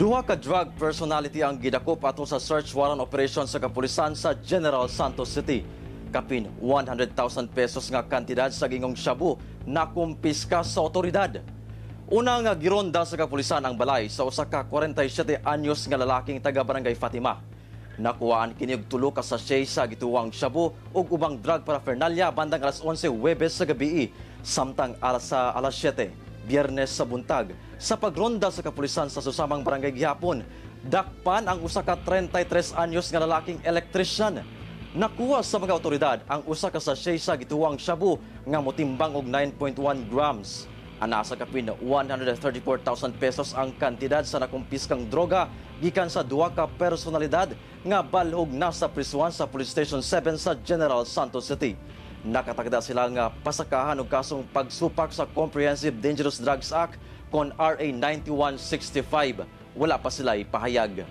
Duha ka drug personality ang gidakop ato sa search warrant operation sa kapulisan sa General Santos City. Kapin 100,000 pesos nga kantidad sa gingong shabu na kumpiska sa otoridad. Una nga gironda sa kapulisan ang balay sa usa ka 47 anyos nga lalaking taga Barangay Fatima. Nakuhaan kini og tulo ka sachet sa gituwang shabu ug ubang drug paraphernalia bandang alas 11 Huwebes sa gabi samtang alas 7 Biyernes sa buntag. Sa pagronda sa kapulisan sa susamang barangay gihapon, dakpan ang usa ka 33 anyos nga lalaking elektrisyan. Nakuha sa mga otoridad ang usa ka sachet sa gituwang shabu nga motimbang og 9.1 grams. Ana sa kapin 134,000 pesos ang kantidad sa nakumpiskang droga gikan sa duha ka personalidad nga balhog nasa prisuhan sa Police Station 7 sa General Santos City. Nakatagda sila nga pasakahan og kasong pagsupak sa Comprehensive Dangerous Drugs Act kon RA 9165. Wala pa sila ipahayag.